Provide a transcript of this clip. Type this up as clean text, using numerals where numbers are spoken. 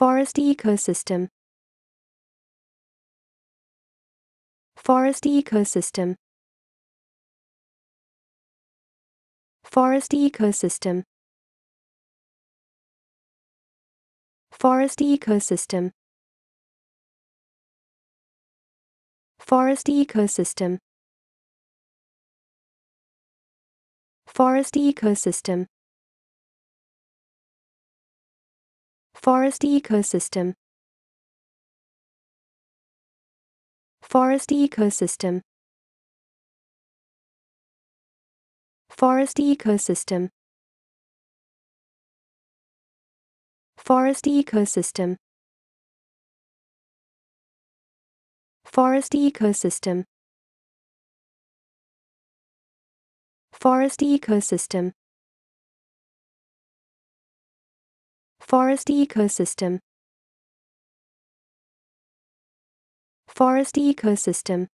Forest ecosystem. Forest ecosystem. Forest ecosystem. Forest ecosystem. Forest ecosystem. Forest ecosystem. Forest ecosystem. Forest ecosystem. Forest ecosystem. Forest ecosystem. Forest ecosystem. Forest ecosystem. Forest ecosystem. Forest ecosystem.